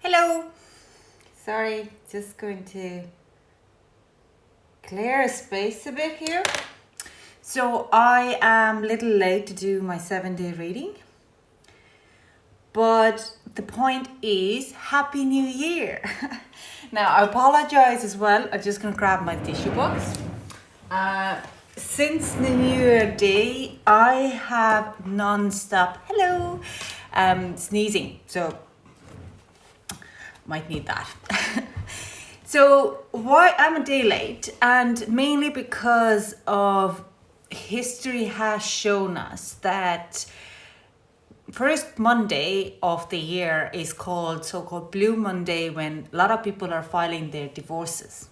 Hello. Sorry, just going to clear a space a bit here. So I am a little late to do my 7-day reading. But the point is, Happy New Year. Now, I apologize as well. I'm just going to grab my tissue box. Since the New Year Day, I have non-stop, sneezing. So might need that. So why I'm a day late, and mainly because of history has shown us that first Monday of the year is called so-called Blue Monday, when a lot of people are filing their divorces.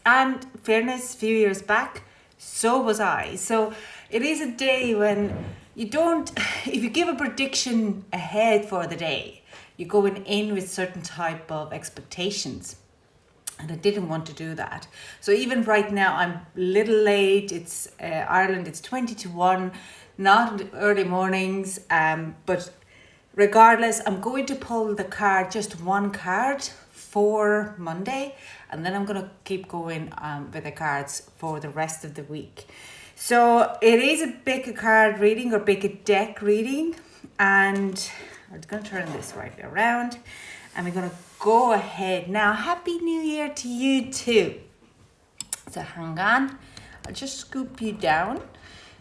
And fairness, a few years back, so was I. So it is a day when you don't, if you give a prediction ahead for the day, you're going in with certain type of expectations. And I didn't want to do that. So even right now, I'm a little late. It's Ireland, it's 20 to 1, not in the early mornings. But regardless, I'm going to pull the card, just one card for Monday. And then I'm going to keep going with the cards for the rest of the week. So it is a big card reading or big deck reading. And I'm going to turn this right around. And we're going to go ahead. Now, Happy New Year to you too. So hang on. I'll just scoop you down.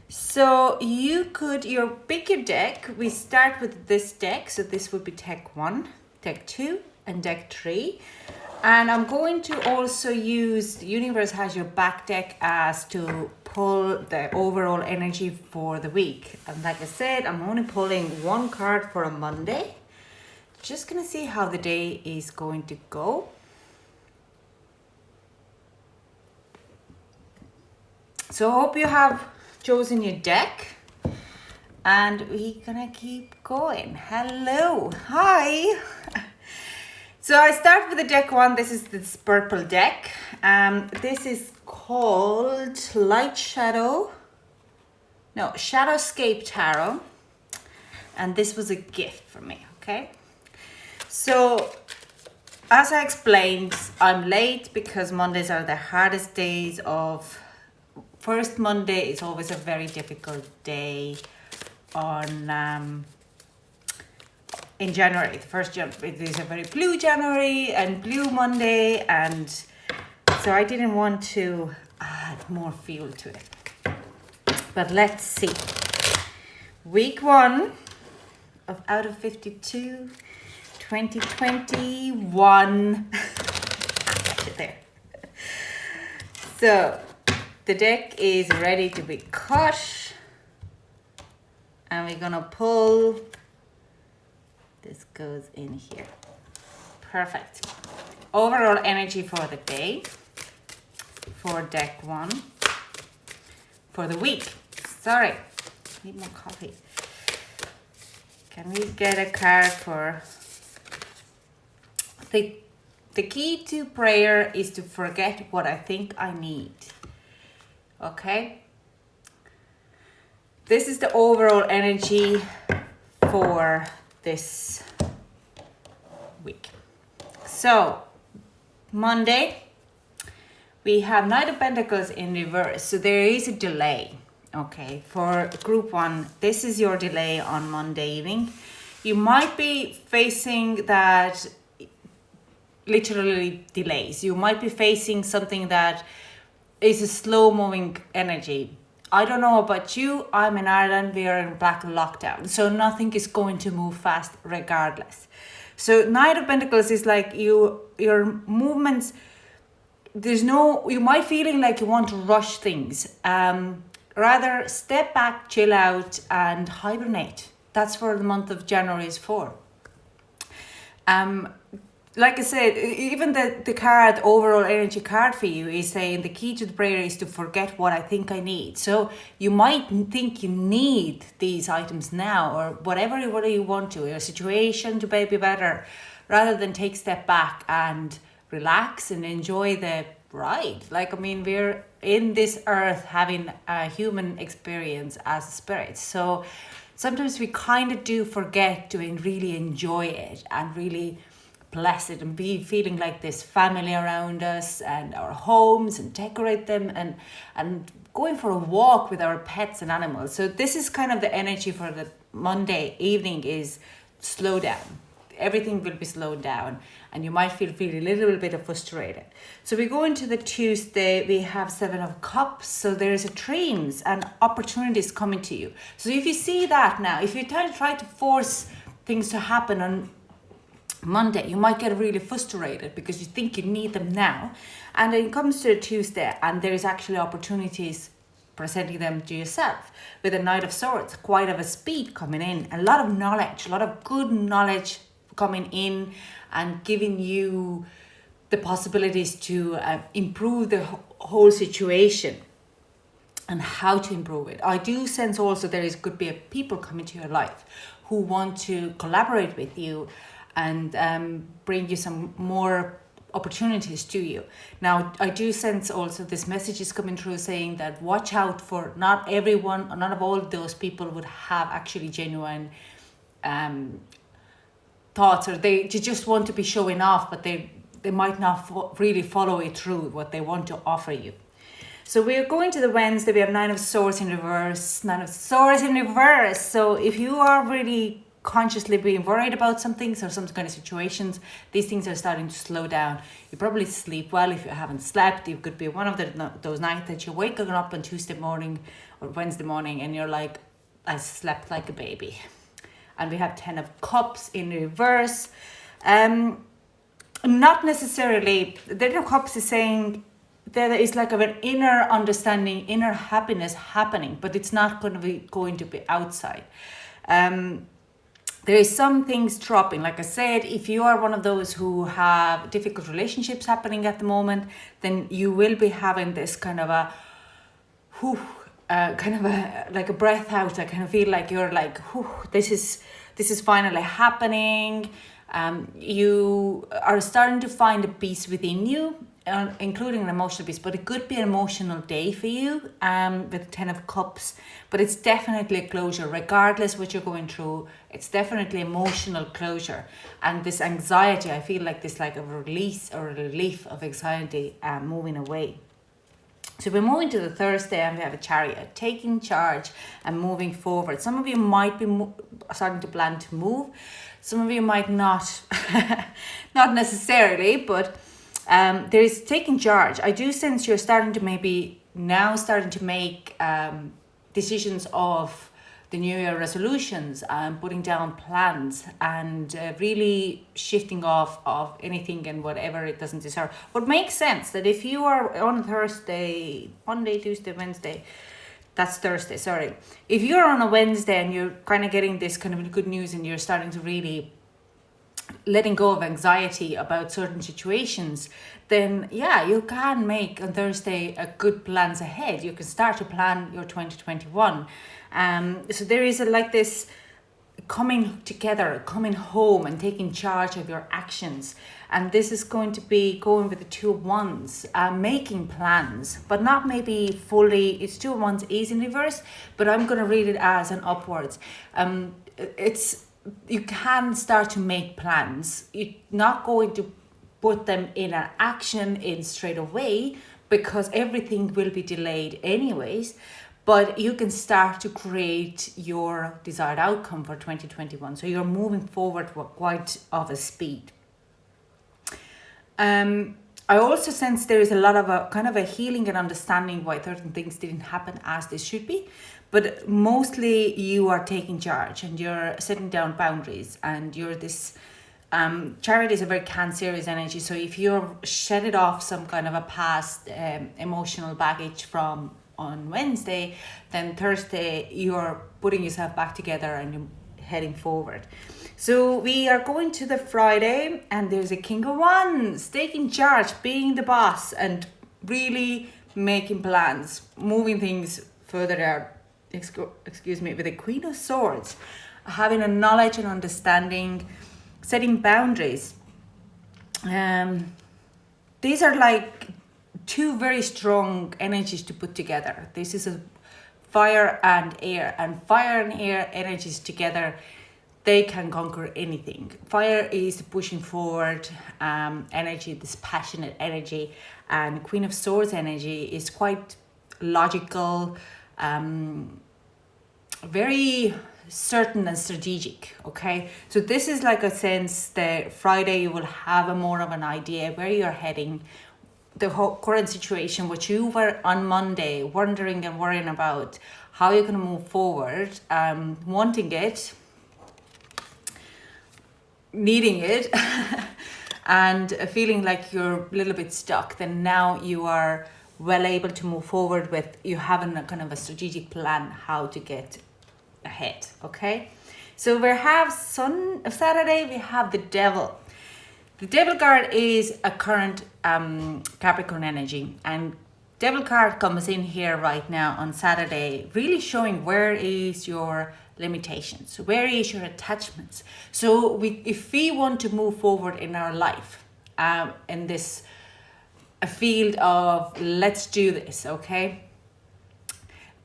So you could, your bigger deck, we start with this deck. So this would be deck 1, deck 2, and deck 3. And I'm going to also use, the universe has your back deck as to pull the overall energy for the week. And like I said, I'm only pulling one card for a Monday. Just gonna see how the day is going to go. So I hope you have chosen your deck. And we're gonna keep going. Hello, hi. So I start with the deck 1. This is this purple deck. This is called Shadowscape Tarot. And this was a gift for me, okay? So as I explained, I'm late because Mondays are the hardest days of, first Monday is always a very difficult day on, in January. The first it is a very blue January and blue Monday, and so I didn't want to add more fuel to it. But let's see. Week 1 of out of 52, 2021. There. So the deck is ready to be cut, and we're gonna pull. This goes in here. Perfect. Overall energy for the day, for deck 1, for the week. Sorry, need more coffee. Can we get a card for the key to prayer is to forget what I think I need. Okay? This is the overall energy for this week. So, Monday, we have Knight of Pentacles in reverse. So there is a delay. Okay, for group 1, this is your delay on Monday evening. You might be facing that literally delays. You might be facing something that is a slow moving energy. I don't know about you, I'm in Ireland, we are in black lockdown. So nothing is going to move fast regardless. So Knight of Pentacles is like your movements, you might feeling like you want to rush things. Rather step back, chill out and hibernate. That's for the month of January is for. Like I said, even the card, overall energy card for you is saying the key to the prayer is to forget what I think I need. So you might think you need these items now or whatever you want to, your situation to be better, rather than take a step back and relax and enjoy the ride. Like, I mean, we're in this earth having a human experience as a spirit. So sometimes we kind of do forget to really enjoy it and really blessed and be feeling like this family around us and our homes, and decorate them, and going for a walk with our pets and animals. So this is kind of the energy for the Monday evening, is slow down. Everything will be slowed down, and you might feel a little bit of frustrated. So we go into the Tuesday, we have 7 of Cups. So there's dreams and opportunities coming to you. So if you see that now, if you try to force things to happen on Monday, you might get really frustrated because you think you need them now. And then it comes to Tuesday, and there's actually opportunities presenting them to yourself with a Knight of Swords, quite of a speed coming in, a lot of knowledge, a lot of good knowledge coming in and giving you the possibilities to improve the whole situation and how to improve it. I do sense also could be people coming to your life who want to collaborate with you and bring you some more opportunities to you. Now, I do sense also this message is coming through saying that watch out for not everyone, or none of all those people would have actually genuine thoughts, or they just want to be showing off, but they might not really follow it through what they want to offer you. So we're going to the Wednesday, we have 9 of Swords in reverse, 9 of Swords in reverse. So if you are really consciously being worried about some things or some kind of situations, these things are starting to slow down. You probably sleep well. If you haven't slept, it could be one of those nights that you're waking up on Tuesday morning or Wednesday morning and you're like, I slept like a baby. And we have 10 of Cups in reverse. Not necessarily, the 10 of Cups is saying there is like an inner understanding, inner happiness happening, but it's not going to be outside. There is some things dropping. Like I said, if you are one of those who have difficult relationships happening at the moment, then you will be having this kind of a like a breath out. I kind of feel like you're like, this is finally happening. You are starting to find a peace within you, including an emotional peace, but it could be an emotional day for you with 10 of Cups, but it's definitely a closure. Regardless what you're going through, it's definitely emotional closure. And this anxiety, I feel like this like a release or a relief of anxiety moving away. So we're moving to the Thursday and we have a Chariot, taking charge and moving forward. Some of you might be starting to plan to move. Some of you might not, not necessarily, but there is taking charge. I do sense you're starting to maybe now starting to make decisions of the New Year resolutions and putting down plans and really shifting off of anything and whatever it doesn't deserve. What makes sense that if you are on Thursday, Monday, Tuesday, Wednesday, that's Thursday, sorry. If you're on a Wednesday and you're kind of getting this kind of good news and you're starting to really letting go of anxiety about certain situations, then yeah, you can make on Thursday a good plans ahead. You can start to plan your 2021. So there is like this coming together, coming home and taking charge of your actions. And this is going to be going with the 2 of Wands, making plans, but not maybe fully. It's 2 of Wands is in reverse, but I'm going to read it as an upwards. You can start to make plans. You're not going to put them in an action in straight away because everything will be delayed anyways. But you can start to create your desired outcome for 2021. So you're moving forward with quite of a speed. I also sense there is a lot of a kind of a healing and understanding why certain things didn't happen as they should be. But mostly you are taking charge and you're setting down boundaries, and you're this Chariot is a very Cancerian energy. So if you're shedded off some kind of a past emotional baggage from on Wednesday, then Thursday you're putting yourself back together and you're heading forward. So we are going to the Friday and there's a King of Wands, taking charge, being the boss and really making plans, moving things further out. Excuse me, with the Queen of Swords, having a knowledge and understanding, setting boundaries. These are like 2 very strong energies to put together. This is a fire and air, and fire and air energies together they can conquer anything. Fire is pushing forward energy, this passionate energy, and Queen of Swords energy is quite logical, very certain and strategic. Okay, so this is like a sense that Friday you will have a more of an idea where you're heading, the whole current situation, which you were on Monday wondering and worrying about, how you're going to move forward, wanting it, needing it, and feeling like you're a little bit stuck. Then now you are well able to move forward with you having a kind of a strategic plan how to get ahead. Okay, so we have Saturday, we have the Devil. The Devil card is a current Capricorn energy, and Devil card comes in here right now on Saturday, really showing where is your limitations, where is your attachments. So if we want to move forward in our life, in this a field of let's do this, okay,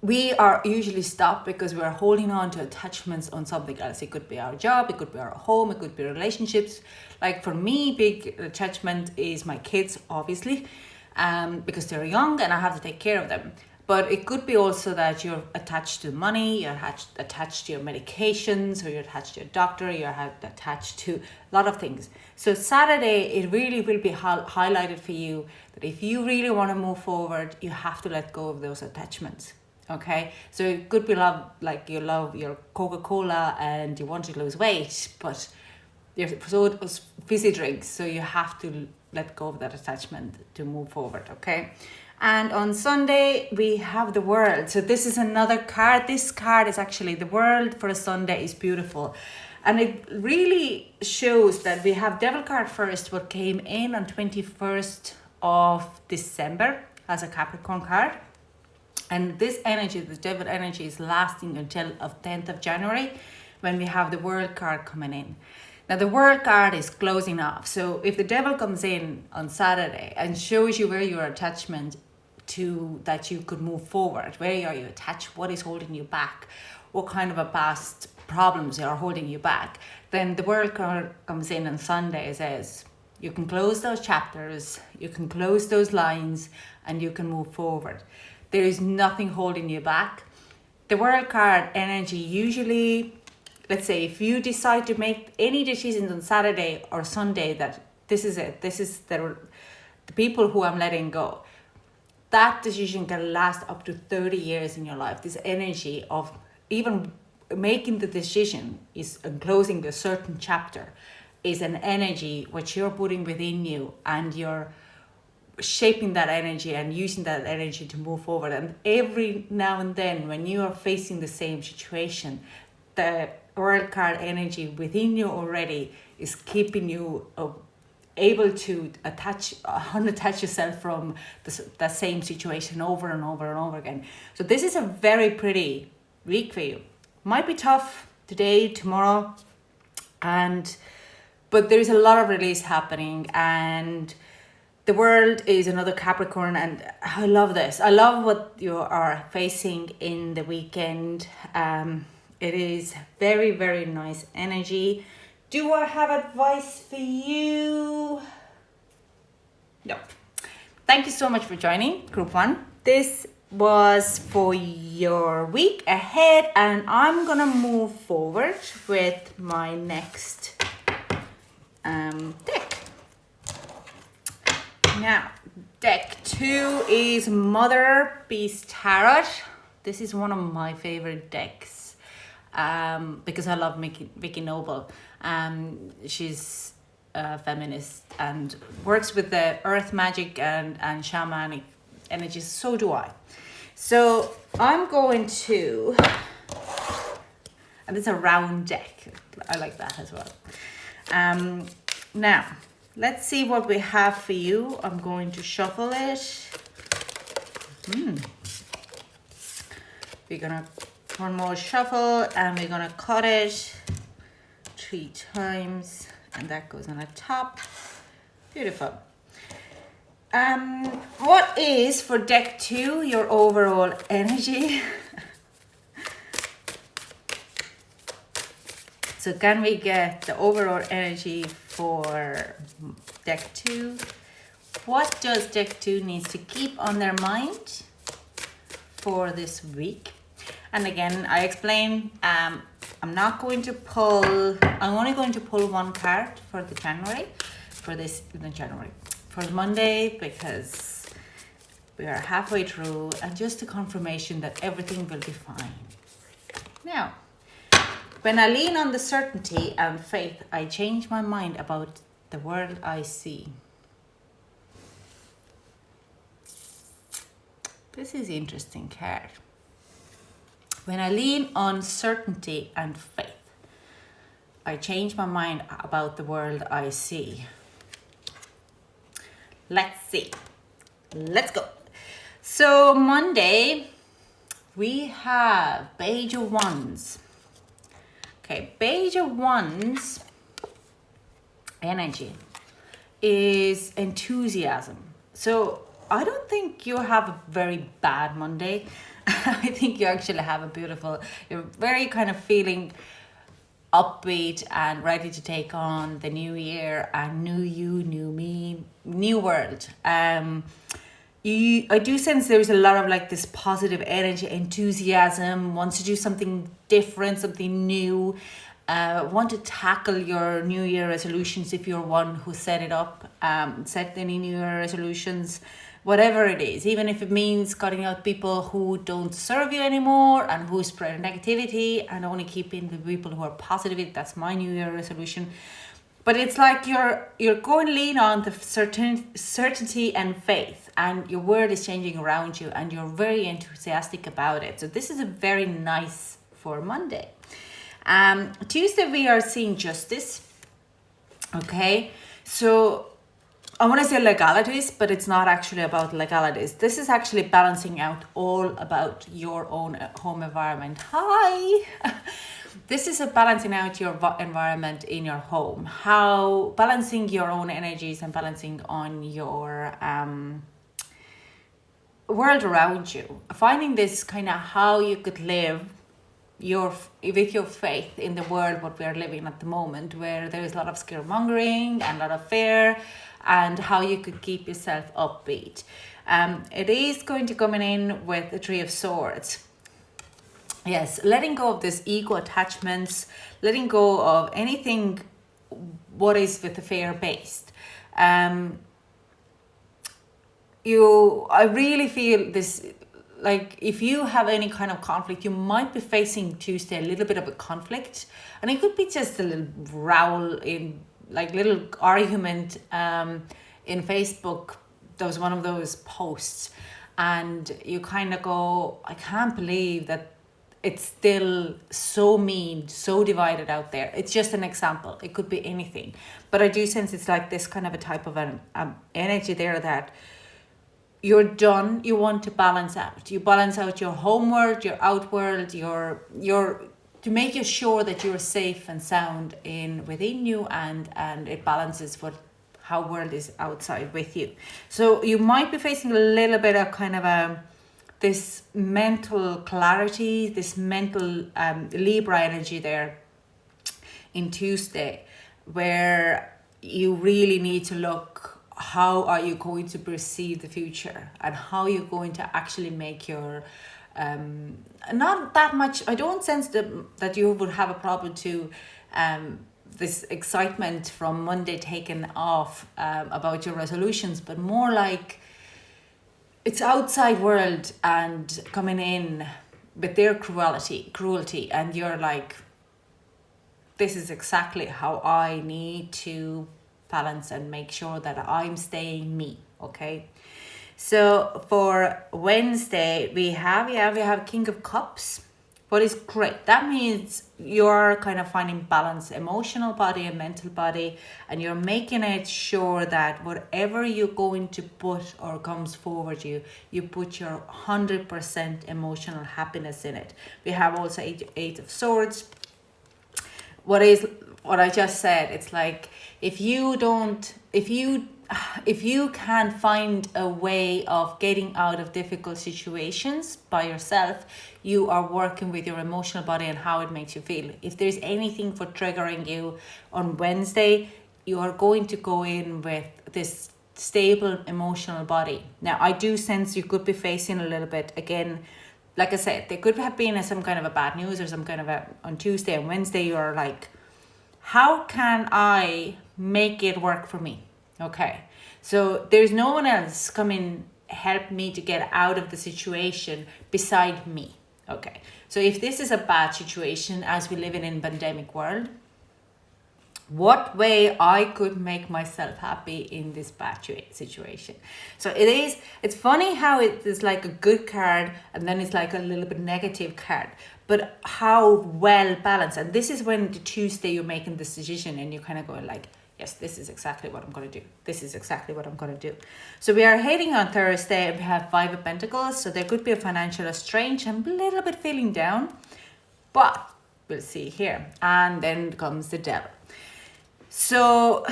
we are usually stopped because we are holding on to attachments on something else. It could be our job, it could be our home, it could be relationships. Like for me, big attachment is my kids, obviously, because they're young and I have to take care of them. But it could be also that you're attached to money, you're attached to your medications, or you're attached to your doctor, you're attached to a lot of things. So Saturday, it really will be highlighted for you that if you really want to move forward, you have to let go of those attachments. Okay, so it could be like you love your Coca-Cola and you want to lose weight, but you're so fizzy drinks, so you have to let go of that attachment to move forward. Okay. And on Sunday, we have the World. So this is another card. This card is actually the World for a Sunday is beautiful. And it really shows that we have Devil card first, what came in on 21st of December as a Capricorn card. And this energy, the Devil energy, is lasting until of 10th of January when we have the World card coming in. Now the World card is closing off. So if the Devil comes in on Saturday and shows you where your attachment to that you could move forward, where are you attached, what is holding you back, what kind of a past problems are holding you back, then the World card comes in on Sunday and says you can close those chapters, you can close those lines, and you can move forward. There is nothing holding you back. The World card energy usually, let's say if you decide to make any decisions on Saturday or Sunday that this is it, this is the people who I'm letting go, that decision can last up to 30 years in your life. This energy of even making the decision is closing a certain chapter is an energy which you're putting within you, and you're shaping that energy and using that energy to move forward. And every now and then when you are facing the same situation, the World card energy within you already is keeping you able to unattach yourself from that same situation over and over and over again. So this is a very pretty week for you. Might be tough today, tomorrow, but there is a lot of release happening, and the World is another Capricorn, and I love this. I love what you are facing in the weekend. It is very, very nice energy. Do I have advice for you? No. Thank you so much for joining Group 1. This was for your week ahead, and I'm going to move forward with my next deck. Now, deck 2 is Mother Beast Tarot. This is one of my favorite decks because I love Vicky Noble. She's a feminist and works with the earth magic and shamanic energies. So do I. So I'm going to, and it's a round deck. I like that as well. Now, let's see what we have for you. I'm going to shuffle it. We're gonna one more shuffle, and we're gonna cut it 3 times, and that goes on the top. Beautiful. What is for deck 2 your overall energy? So can we get the overall energy for deck 2? What does deck 2 needs to keep on their mind for this week? And again, I explain, I'm not going to pull, I'm only going to pull one card for the January, for Monday, because we are halfway through, and just a confirmation that everything will be fine. Now, when I lean on the certainty and faith, I change my mind about the world I see. This is interesting card. When I lean on certainty and faith, I change my mind about the world I see. Let's see. Let's go. So Monday, we have Page of Wands. Okay, Page of Wands energy is enthusiasm. So I don't think you have a very bad Monday. I think you actually have a beautiful, you're very kind of feeling upbeat and ready to take on the new year and new you, new me, new world. I do sense there's a lot of like this positive energy, enthusiasm, wants to do something different, something new, want to tackle your New Year resolutions if you're one who set it up, set any New Year resolutions, whatever it is, even if it means cutting out people who don't serve you anymore and who spread negativity and only keeping the people who are positive. That's my New Year resolution. But it's like you're going to lean on the certainty and faith, and your world is changing around you and you're very enthusiastic about it. So this is a very nice for Monday. Tuesday we are seeing justice. Okay, so I want to say legalities, but it's not actually about legalities. This is actually balancing out all about your own home environment. Hi! This is a balancing out your environment in your home. How balancing your own energies and balancing on your world around you. Finding this kind of how you could live with your faith in the world what we are living at the moment, where there is a lot of scaremongering and a lot of fear, and how you could keep yourself upbeat. It is going to come in with the Three of Swords. Yes, letting go of this ego attachments, letting go of anything what is with the fear based. I really feel this, like if you have any kind of conflict, you might be facing Tuesday a little bit of a conflict, and it could be just a little row in like little argument in Facebook. There was one of those posts and you kind of go, I can't believe that it's still so mean, so divided out there. It's just an example. It could be anything. But I do sense it's like this kind of a type of an energy there that you're done. You want to balance out. You balance out your home world, your out world, your to make you sure that you're safe and sound within you, and it balances how world is outside with you. So you might be facing a little bit of kind of this mental clarity, this mental Libra energy there in Tuesday, where you really need to look, how are you going to perceive the future and how you're going to actually make your not that much. I don't sense that you would have a problem to this excitement from Monday taken off about your resolutions, but more like it's outside world and coming in with their cruelty, and you're like, this is exactly how I need to balance and make sure that I'm staying me. Okay. So for Wednesday, we have King of Cups. What is great? That means you're kind of finding balance, emotional body and mental body, and you're making it sure that whatever you're going to put or comes forward you put your 100% emotional happiness in it. We have also Eight of Swords. What I just said, it's like if you if you can find a way of getting out of difficult situations by yourself, you are working with your emotional body and how it makes you feel. If there's anything for triggering you on Wednesday, you are going to go in with this stable emotional body. Now, I do sense you could be facing a little bit again. Like I said, there could have been some kind of a bad news or some kind of on Tuesday and Wednesday, you're like, how can I make it work for me? Okay, so there's no one else coming help me to get out of the situation beside me. Okay, so if this is a bad situation as we live in a pandemic world, what way I could make myself happy in this bad situation. So it's funny how it is like a good card and then it's like a little bit negative card, but how well balanced. And this is when the Tuesday you're making this decision and you're kind of going like, yes, this is exactly what I'm going to do. This is exactly what I'm going to do. So we are heading on Thursday and we have 5 of Pentacles. So there could be a financial strange and a little bit feeling down, but we'll see here. And then comes the Devil. So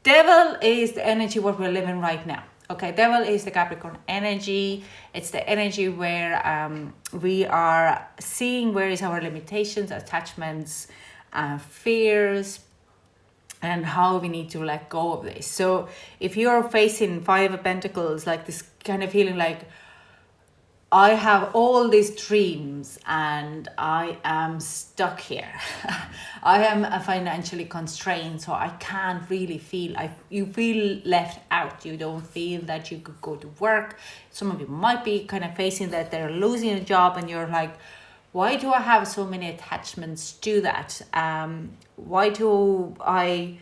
Devil is the energy what we're living right now. Okay, Devil is the Capricorn energy. It's the energy where we are seeing where is our limitations, attachments, fears, and how we need to let go of this. So if you're facing 5 of Pentacles, like this kind of feeling like, I have all these dreams and I am stuck here. I am financially constrained, so I can't really feel, you feel left out. You don't feel that you could go to work. Some of you might be kind of facing that they're losing a job and you're like, why do I have so many attachments to that? Why do I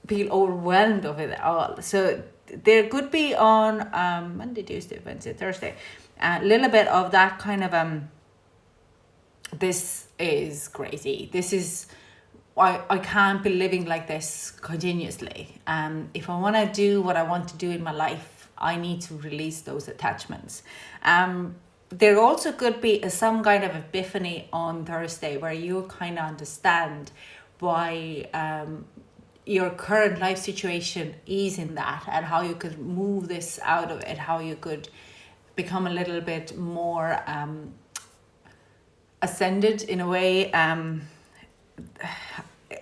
feel overwhelmed of it all? So there could be on Monday, Tuesday, Wednesday, Thursday, a little bit of that kind of this is crazy. This is I can't be living like this continuously. If I want to do what I want to do in my life, I need to release those attachments. There also could be some kind of epiphany on Thursday where you kind of understand why your current life situation is in that and how you could move this out of it, how you could become a little bit more ascended in a way.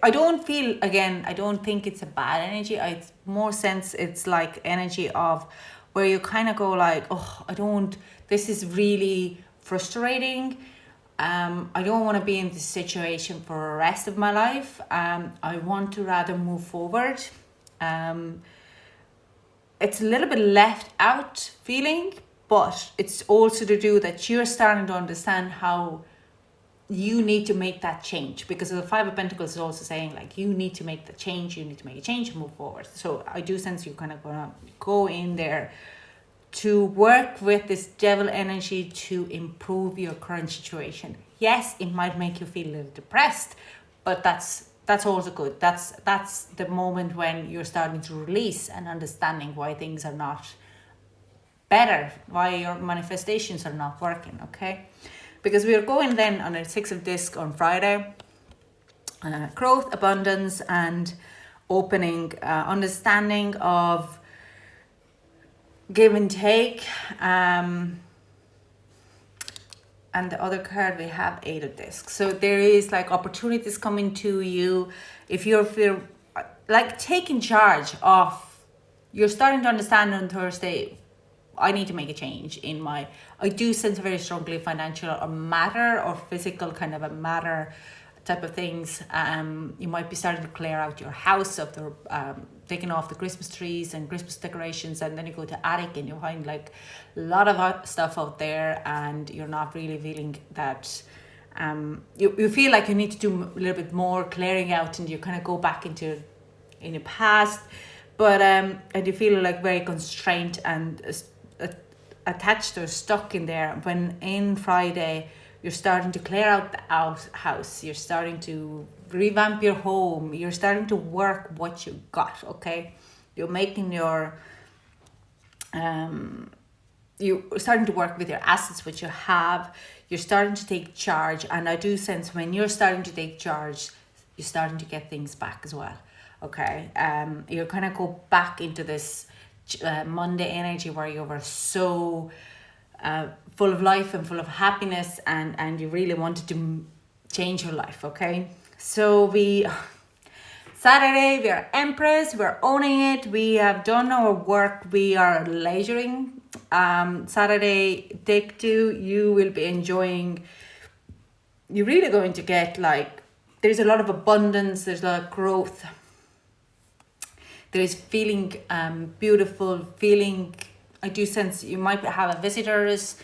I don't think it's a bad energy. I more sense it's like energy of where you kind of go like, this is really frustrating. I don't want to be in this situation for the rest of my life. I want to rather move forward. It's a little bit left out feeling, but it's also to do that you're starting to understand how you need to make that change, because the 5 of Pentacles is also saying like you need to make the change, you need to make a change and move forward. So I do sense you kind of gonna go in there to work with this Devil energy to improve your current situation. Yes, it might make you feel a little depressed, but that's also good. That's the moment when you're starting to release and understanding why things are not better, why your manifestations are not working, okay? Because we are going then on a 6 of Disc on Friday. Growth, abundance, and opening, understanding of give and take. And the other card we have 8 of Discs. So there is like opportunities coming to you. If you're feel like taking charge of, you're starting to understand on Thursday, I need to make a change in my, I do sense very strongly financial or matter or physical kind of a matter type of things. You might be starting to clear out your house of the taking off the Christmas trees and Christmas decorations, and then you go to attic and you find like a lot of stuff out there, and you're not really feeling that you feel like you need to do a little bit more clearing out, and you kind of go back into in the past, but and you feel like very constrained and attached or stuck in there. When in Friday you're starting to clear out the house, you're starting to revamp your home, you're starting to work what you got, okay? You're making your you're starting to work with your assets, which you have. You're starting to take charge, and I do sense when you're starting to take charge, you're starting to get things back as well. Okay, you're kind of go back into this Monday energy where you were so full of life and full of happiness, and you really wanted to change your life. Okay, so Saturday, we are Empress, we're owning it, we have done our work, we are leisuring. Saturday, take 2, you will be enjoying, you're really going to get like, there's a lot of abundance, there's a lot of growth. There is feeling beautiful, feeling, I do sense you might have a visitors,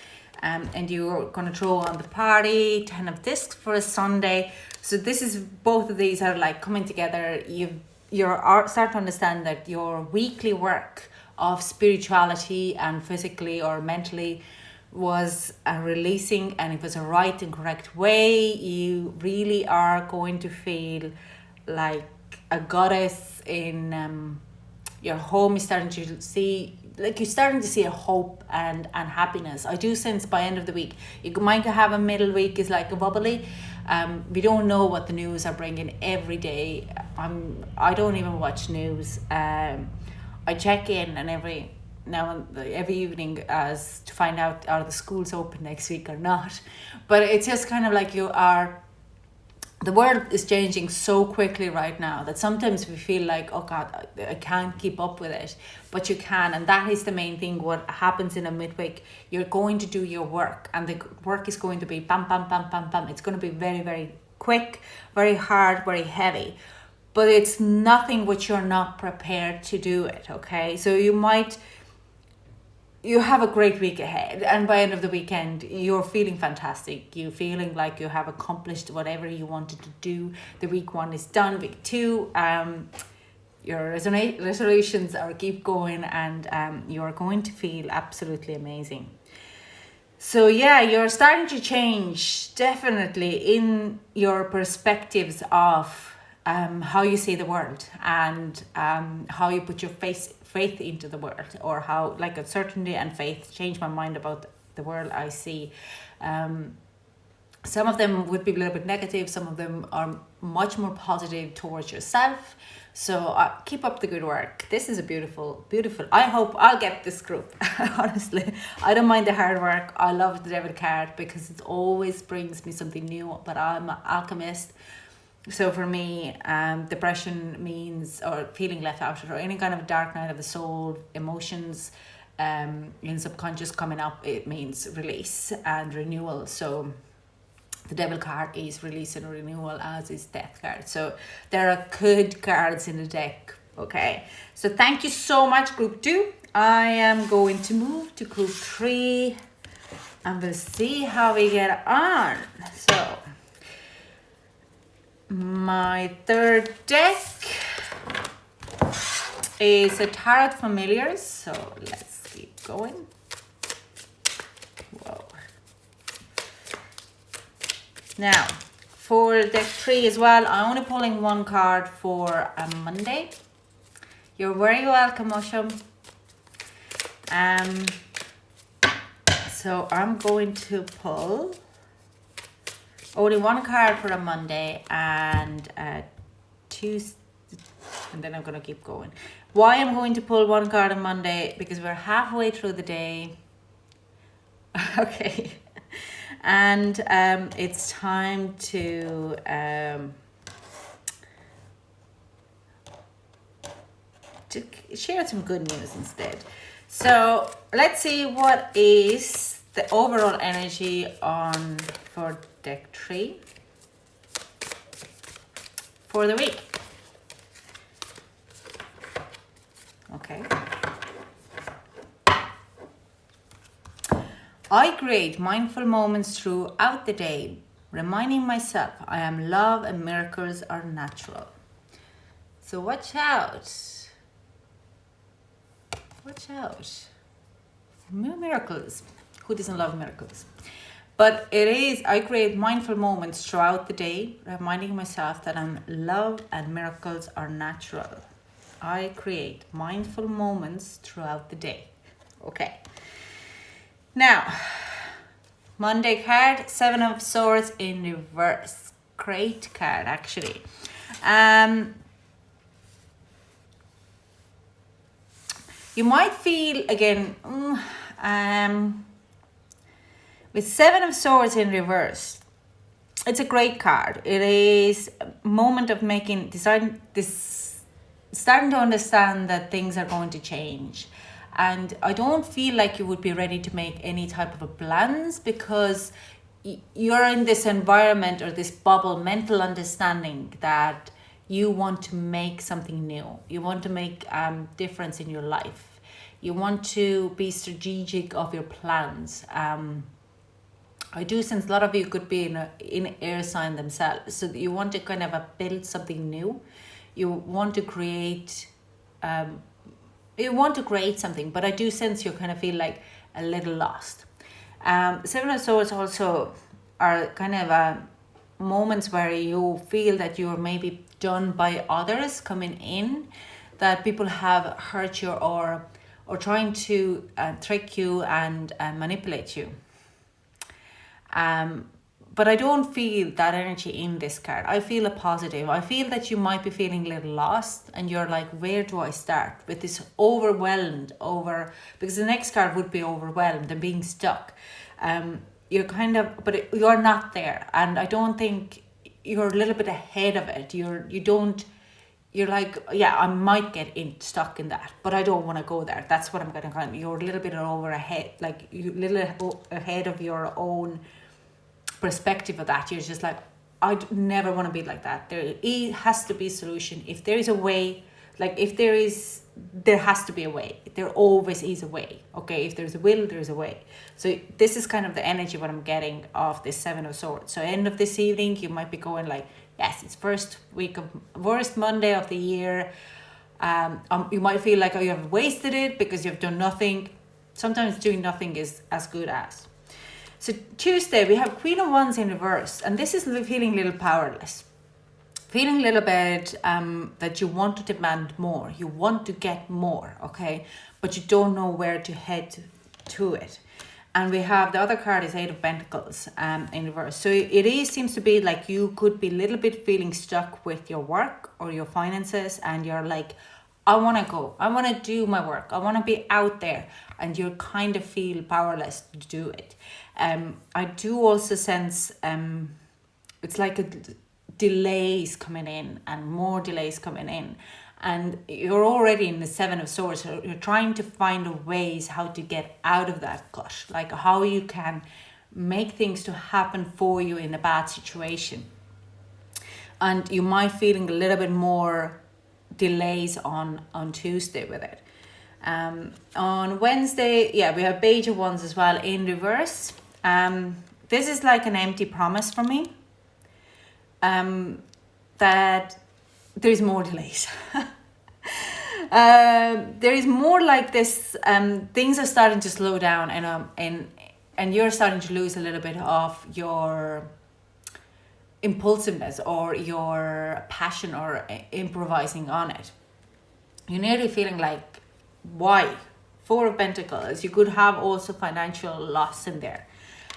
and you're going to throw on the party, 10 of discs for a Sunday. So this is, both of these are like coming together. You're start to understand that your weekly work of spirituality and physically or mentally was a releasing, and it was a right and correct way. You really are going to feel like a goddess in your home. Is starting to see, like, you're starting to see a hope and happiness. I do sense by end of the week, you might have a middle week is like a wobbly. We don't know what the news are bringing every day. I don't even watch news. I check in and every evening as to find out are the schools open next week or not. But it's just kind of like the world is changing so quickly right now that sometimes we feel like, oh God, I can't keep up with it. But you can, and that is the main thing. What happens in a midweek, you're going to do your work, and the work is going to be bam, bam, bam, bam, bam. It's going to be very, very quick, very hard, very heavy. But it's nothing which you're not prepared to do it, okay? So you have a great week ahead, and by end of the weekend you're feeling fantastic. You're feeling like you have accomplished whatever you wanted to do. The week 1 is done. Week 2, your resolutions are keep going, and you're going to feel absolutely amazing. So yeah, you're starting to change definitely in your perspectives of how you see the world, and how you put your faith into the world, or how like uncertainty and faith change my mind about the world I see. Some of them would be a little bit negative, some of them are much more positive towards yourself. So keep up the good work. This is a beautiful, I hope I'll get this group. Honestly, I don't mind the hard work. I love the devil card because it always brings me something new, but I'm an alchemist. So for me, depression means, or feeling left out, or any kind of dark night of the soul, emotions in subconscious coming up, it means release and renewal. So the devil card is release and renewal, as is death card. So there are good cards in the deck. Okay, so thank you so much, group 2. I am going to move to group 3, and we'll see how we get on. So my third deck is a Tarot Familiars, so let's keep going. Whoa. Now, for deck 3 as well, I'm only pulling 1 card for a Monday. You're very welcome, Osham. So I'm going to pull only 1 card for a Monday and Tuesday, and then I'm going to keep going. Why I'm going to pull 1 card on Monday? Because we're halfway through the day. Okay. And it's time to share some good news instead. So let's see what is the overall energy on for deck 3 for the week. Okay. I create mindful moments throughout the day, reminding myself I am love and miracles are natural. So watch out. Watch out. Miracles. Who doesn't love miracles? But it is, I create mindful moments throughout the day, reminding myself that I'm love and miracles are natural. I create mindful moments throughout the day. Okay. Now, Monday card, 7 of Swords in reverse. Great card, actually. You might feel again, with Seven of Swords in reverse. It's a great card. It is a moment of starting to understand that things are going to change. And I don't feel like you would be ready to make any type of a plans, because you're in this environment or this bubble, mental understanding that you want to make something new. You want to make difference in your life. You want to be strategic of your plans. I do sense a lot of you could be in air sign themselves. So you want to kind of build something new. You want to create something, but I do sense you kind of feel like a little lost. Seven of Swords also are kind of moments where you feel that you're maybe done by others coming in, that people have hurt you or trying to trick you and manipulate you. But I don't feel that energy in this card. I feel a positive. I feel that you might be feeling a little lost and you're like, where do I start with this overwhelmed because the next card would be overwhelmed and being stuck. You're kind of, but you're not there. And I don't think you're a little bit ahead of it. You're like, yeah, I might get stuck in that, but I don't want to go there. That's what I'm going to kind of, you're a little bit ahead, like you little ahead of your own perspective of that. You're just like, I'd never want to be like that. There has to be a solution. If there is a way, like if there has to be a way. There always is a way. Okay, if there's a will, there's a way. So this is kind of the energy what I'm getting of this Seven of Swords. So end of this evening, you might be going like, yes, it's worst Monday of the year. You might feel like, oh, you have wasted it because you've done nothing. Sometimes doing nothing is as good as. So Tuesday, we have Queen of Wands in reverse. And this is feeling a little powerless. Feeling a little bit that you want to demand more. You want to get more, okay? But you don't know where to head to it. And we have the other card is Eight of Pentacles in reverse. So it seems to be like you could be a little bit feeling stuck with your work or your finances. And you're like, I want to go. I want to do my work. I want to be out there. And you kind of feel powerless to do it. I do also sense it's like delays coming in and more delays coming in. And you're already in the Seven of Swords. So you're trying to find ways how to get out of that gut. Like how you can make things to happen for you in a bad situation. And you might feeling a little bit more delays on Tuesday with it. On Wednesday, yeah, we have Page of Wands as well in reverse. This is like an empty promise for me. That there is more delays. There is more like this. Things are starting to slow down, and you're starting to lose a little bit of your impulsiveness or your passion or improvising on it. You're nearly feeling like, why? Four of Pentacles. You could have also financial loss in there.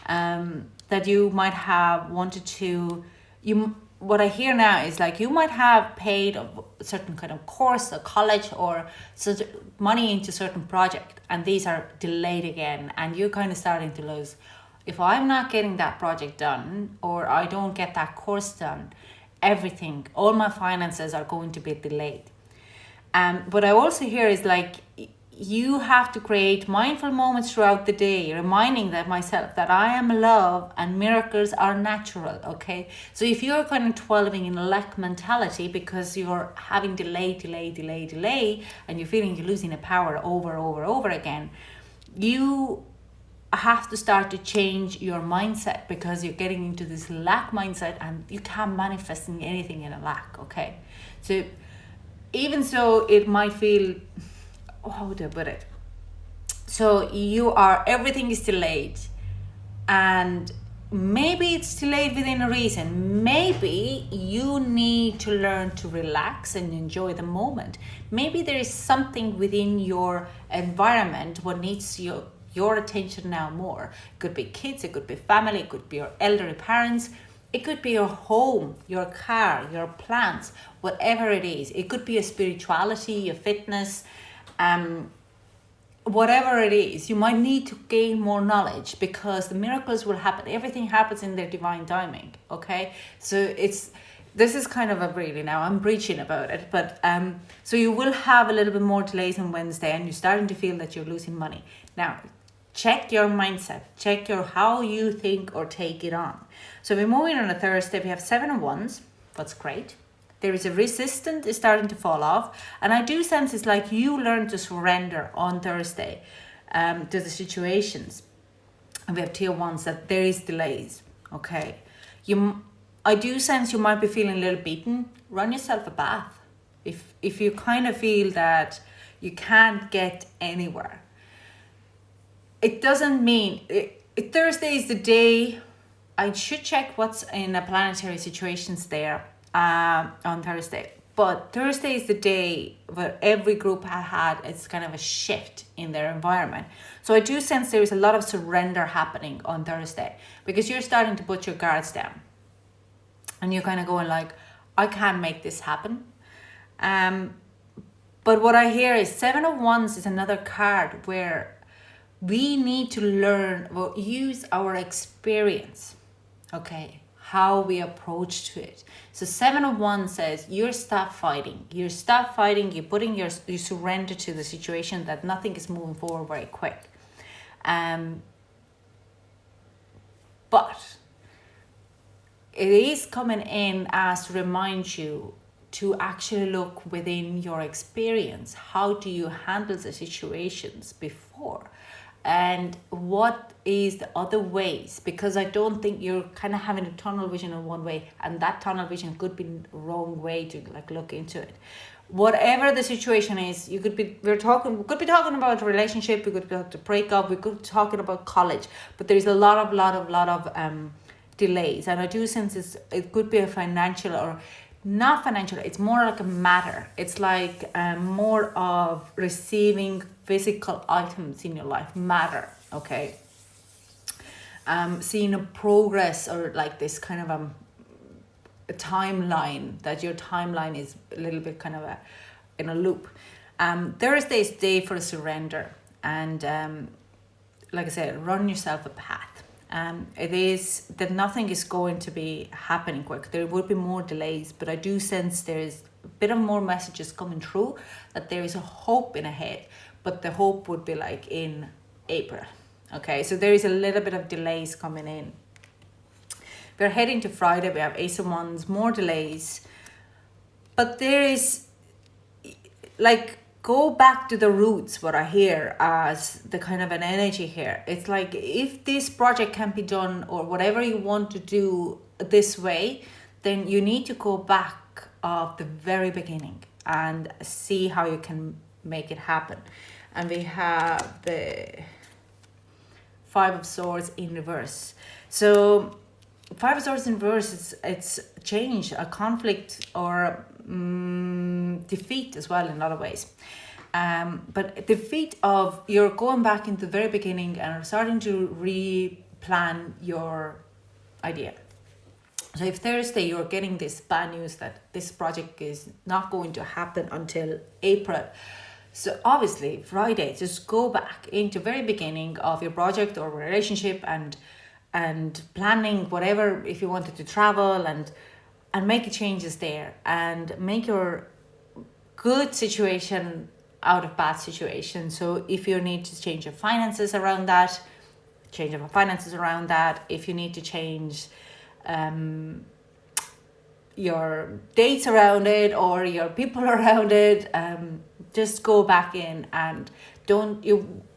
That you might have wanted to. What I hear now is like you might have paid a certain kind of course, a college, or money into certain project, and these are delayed again, and you're kind of starting to lose. If I'm not getting that project done, or I don't get that course done, everything, all my finances are going to be delayed. What I also hear is like you have to create mindful moments throughout the day, reminding myself that I am love and miracles are natural, okay? So if you're kind of dwelling in a lack mentality because you're having delay, and you're feeling you're losing the power over again, you have to start to change your mindset because you're getting into this lack mindset and you can't manifest anything in a lack, okay? So even so, it might feel, how would I put it? So everything is delayed, and maybe it's delayed within a reason. Maybe you need to learn to relax and enjoy the moment. Maybe there is something within your environment what needs your attention now more. It could be kids, it could be family, it could be your elderly parents. It could be your home, your car, your plants, whatever it is. It could be a spirituality, your fitness. whatever it is, you might need to gain more knowledge, because the miracles will happen. Everything happens in their divine timing. Okay, so this is kind of a really, now I'm preaching about it, but so you will have a little bit more delays on Wednesday, and you're starting to feel that you're losing money. Now, check your mindset, check your how you think or take it on. So we're moving on a Thursday. We have 7 of Wands. That's great. There is a resistance is starting to fall off, and I do sense it's like you learn to surrender on Thursday to the situations. And we have 2 of Wands, that there is delays. Okay, I do sense you might be feeling a little beaten. Run yourself a bath if you kind of feel that you can't get anywhere. It doesn't mean Thursday is the day. I should check what's in the planetary situations there on Thursday. But Thursday is the day where every group had it's kind of a shift in their environment. So I do sense there is a lot of surrender happening on Thursday, because you're starting to put your guards down. And you're kind of going like, I can't make this happen. But what I hear is 7 of Wands is another card where we need to learn or use our experience. Okay, how we approach to it. So 7 of Wands says you stop fighting. You stop fighting. You surrender to the situation that nothing is moving forward very quick. But it is coming in as to remind you to actually look within your experience. How do you handle the situations before? And what is the other ways? Because I don't think you're kind of having a tunnel vision in one way, and that tunnel vision could be the wrong way to like look into it. Whatever the situation is, we could be talking about a relationship, we could be talking to break up, we could be talking about college, but there's a lot of delays, and I do sense it could be a financial or not financial. It's more like a matter. It's like more of receiving physical items in your life matter. Okay, seeing a progress or like this kind of a timeline, that your timeline is a little bit kind of in a loop. Thursday's day for surrender, and like I said, run yourself a path. It is that nothing is going to be happening quick. There will be more delays, but I do sense there is a bit of more messages coming through that there is a hope in ahead, but the hope would be like in April. Okay, so there is a little bit of delays coming in. We're heading to Friday. We have Ace of Wands, more delays, but there is like, go back to the roots, what I hear as the kind of an energy here. It's like, if this project can be done or whatever you want to do this way, then you need to go back of the very beginning and see how you can make it happen. And we have the 5 of Swords in reverse. So 5 of Swords in reverse, it's change, a conflict, or defeat as well in a lot of ways. But defeat of, you're going back into the very beginning and starting to replan your idea. So if Thursday you're getting this bad news that this project is not going to happen until April, so obviously Friday, just go back into very beginning of your project or relationship and planning whatever, if you wanted to travel, and make changes there and make your good situation out of bad situation. So if you need to change your finances around that, change your finances around that. If you need to change your dates around it or your people around it, just go back in and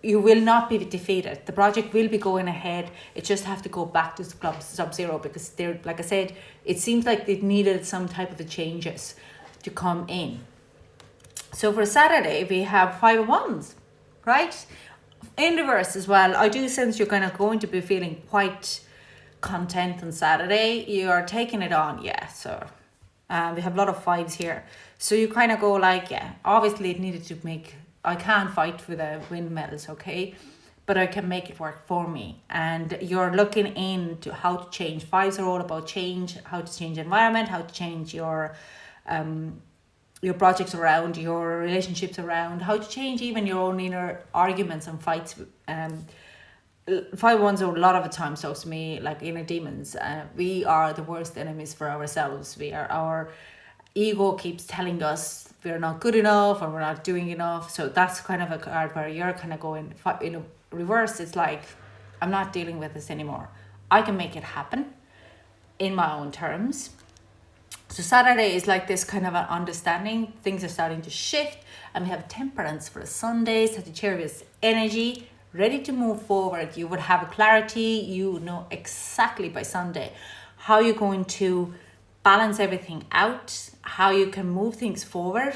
you will not be defeated. The project will be going ahead. It just have to go back to sub-zero, because they're, like I said, it seems like they needed some type of changes to come in. So for Saturday, we have 5 of Wands, right? In reverse as well. I do sense you're kind of going to be feeling quite content on Saturday. You are taking it on, yeah. So we have a lot of 5s here. So you kind of go like, yeah, obviously it needed to make, I can't fight for the windmills, okay? But I can make it work for me. And you're looking into how to change. 5s are all about change, how to change environment, how to change your your projects around, your relationships around, how to change even your own inner arguments and fights. 5-1s a lot of the time talks to me like inner demons. We are the worst enemies for ourselves. Our ego keeps telling us we're not good enough or we're not doing enough. So that's kind of a card where you're kind of going in reverse. It's like, I'm not dealing with this anymore. I can make it happen in my own terms. So Saturday is like this kind of an understanding. Things are starting to shift, and we have Temperance for a Sunday, Sagittarius energy, ready to move forward. You would have a clarity. You know exactly by Sunday how you're going to balance everything out, how you can move things forward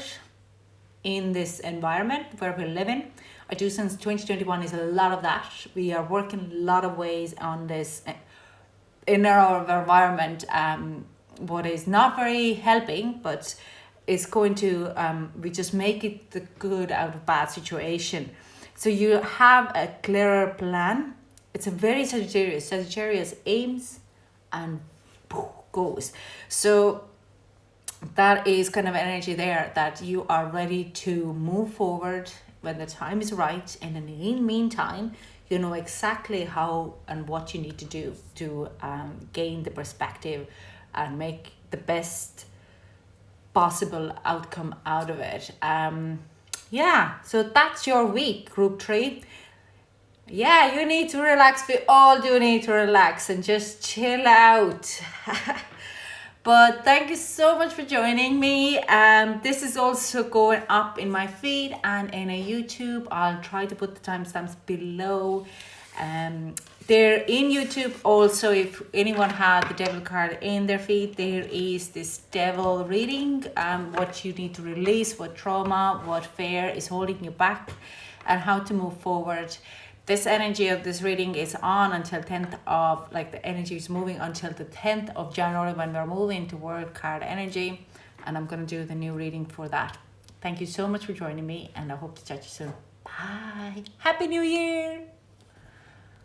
in this environment where we're living. I do since 2021 is a lot of that. We are working a lot of ways on this in our environment. What is not very helping, but it's going to we just make it the good out of bad situation. So you have a clearer plan. It's a very Sagittarius aims and goes. So that is kind of energy there, that you are ready to move forward when the time is right. And in the meantime, you know exactly how and what you need to do to gain the perspective and make the best possible outcome out of it. So that's your week, group 3. Yeah, you need to relax. We all do need to relax and just chill out. But thank you so much for joining me. This is also going up in my feed and in a YouTube. I'll try to put the timestamps below. There in YouTube also, if anyone had the devil card in their feed, there is this devil reading, what you need to release, what trauma, what fear is holding you back, and how to move forward. This energy of this reading is on until 10th of, like the energy is moving until the 10th of January when we're moving to World Card Energy. And I'm going to do the new reading for that. Thank you so much for joining me, and I hope to chat to you soon. Bye. Happy New Year.